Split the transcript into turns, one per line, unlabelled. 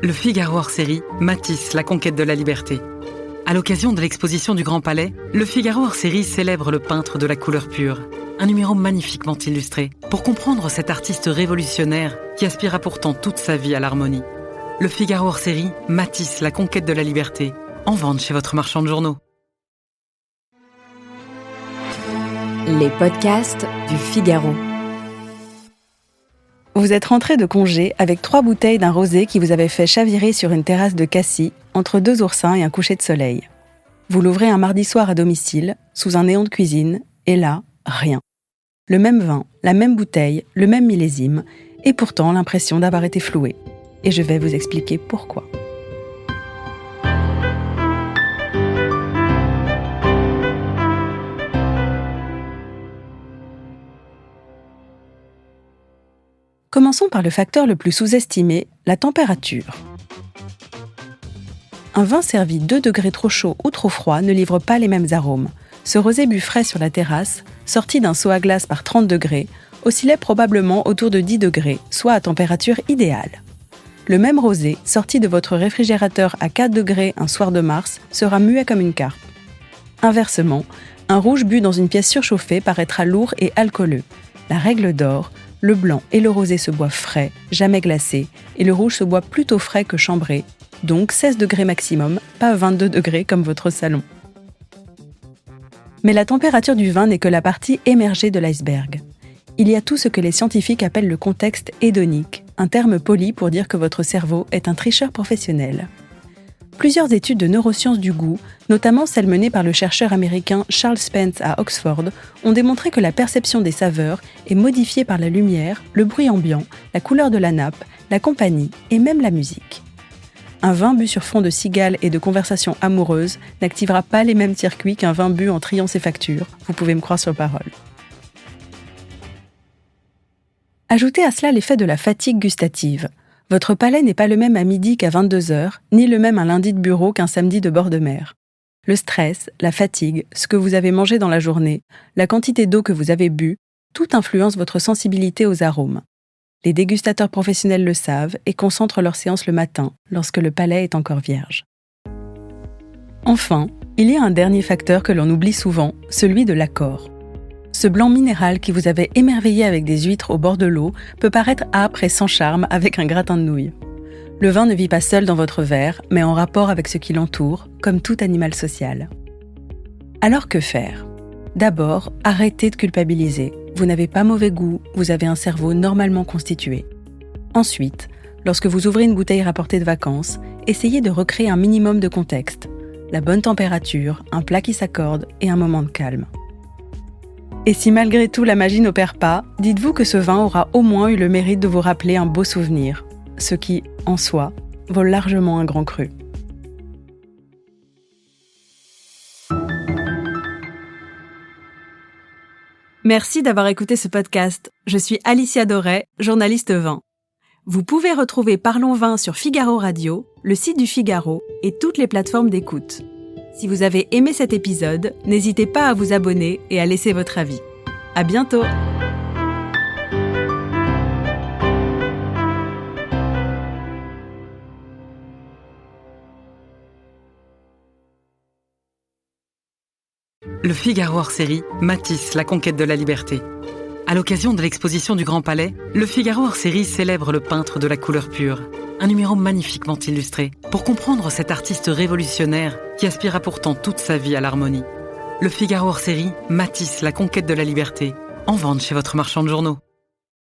Le Figaro hors-série, Matisse, la conquête de la liberté. À l'occasion de l'exposition du Grand Palais, Le Figaro hors-série célèbre le peintre de la couleur pure. Un numéro magnifiquement illustré pour comprendre cet artiste révolutionnaire qui aspira pourtant toute sa vie à l'harmonie. Le Figaro hors-série, Matisse, la conquête de la liberté. En vente chez votre marchand de journaux.
Les podcasts du Figaro.
Vous êtes rentré de congé avec 3 bouteilles d'un rosé qui vous avait fait chavirer sur une terrasse de Cassis, entre 2 oursins et un coucher de soleil. Vous l'ouvrez un mardi soir à domicile, sous un néon de cuisine, et là, rien. Le même vin, la même bouteille, le même millésime, et pourtant l'impression d'avoir été floué. Et je vais vous expliquer pourquoi. Commençons par le facteur le plus sous-estimé, la température. Un vin servi 2 degrés trop chaud ou trop froid ne livre pas les mêmes arômes. Ce rosé bu frais sur la terrasse, sorti d'un seau à glace par 30 degrés, oscillait probablement autour de 10 degrés, soit à température idéale. Le même rosé, sorti de votre réfrigérateur à 4 degrés un soir de mars, sera muet comme une carpe. Inversement, un rouge bu dans une pièce surchauffée paraîtra lourd et alcooleux. La règle d'or, le blanc et le rosé se boivent frais, jamais glacés, et le rouge se boit plutôt frais que chambré, donc 16 degrés maximum, pas 22 degrés comme votre salon. Mais la température du vin n'est que la partie émergée de l'iceberg. Il y a tout ce que les scientifiques appellent le contexte hédonique, un terme poli pour dire que votre cerveau est un tricheur professionnel. Plusieurs études de neurosciences du goût, notamment celles menées par le chercheur américain Charles Spence à Oxford, ont démontré que la perception des saveurs est modifiée par la lumière, le bruit ambiant, la couleur de la nappe, la compagnie et même la musique. Un vin bu sur fond de cigales et de conversations amoureuses n'activera pas les mêmes circuits qu'un vin bu en triant ses factures, vous pouvez me croire sur parole. Ajoutez à cela l'effet de la fatigue gustative. Votre palais n'est pas le même à midi qu'à 22h, ni le même un lundi de bureau qu'un samedi de bord de mer. Le stress, la fatigue, ce que vous avez mangé dans la journée, la quantité d'eau que vous avez bu, tout influence votre sensibilité aux arômes. Les dégustateurs professionnels le savent et concentrent leurs séances le matin, lorsque le palais est encore vierge. Enfin, il y a un dernier facteur que l'on oublie souvent, celui de l'accord. Ce blanc minéral qui vous avait émerveillé avec des huîtres au bord de l'eau peut paraître âpre et sans charme avec un gratin de nouilles. Le vin ne vit pas seul dans votre verre, mais en rapport avec ce qui l'entoure, comme tout animal social. Alors que faire ? D'abord, arrêtez de culpabiliser. Vous n'avez pas mauvais goût, vous avez un cerveau normalement constitué. Ensuite, lorsque vous ouvrez une bouteille rapportée de vacances, essayez de recréer un minimum de contexte. La bonne température, un plat qui s'accorde et un moment de calme. Et si malgré tout la magie n'opère pas, dites-vous que ce vin aura au moins eu le mérite de vous rappeler un beau souvenir, ce qui, en soi, vaut largement un grand cru. Merci d'avoir écouté ce podcast. Je suis Alicia Doré, journaliste vin. Vous pouvez retrouver Parlons Vin sur Figaro Radio, le site du Figaro et toutes les plateformes d'écoute. Si vous avez aimé cet épisode, n'hésitez pas à vous abonner et à laisser votre avis. À bientôt!
Le Figaro hors-série, Matisse, la conquête de la liberté. À l'occasion de l'exposition du Grand Palais, Le Figaro hors-série célèbre le peintre de la couleur pure. Un numéro magnifiquement illustré pour comprendre cet artiste révolutionnaire qui aspira pourtant toute sa vie à l'harmonie. Le Figaro hors-série, Matisse, la conquête de la liberté. En vente chez votre marchand de journaux.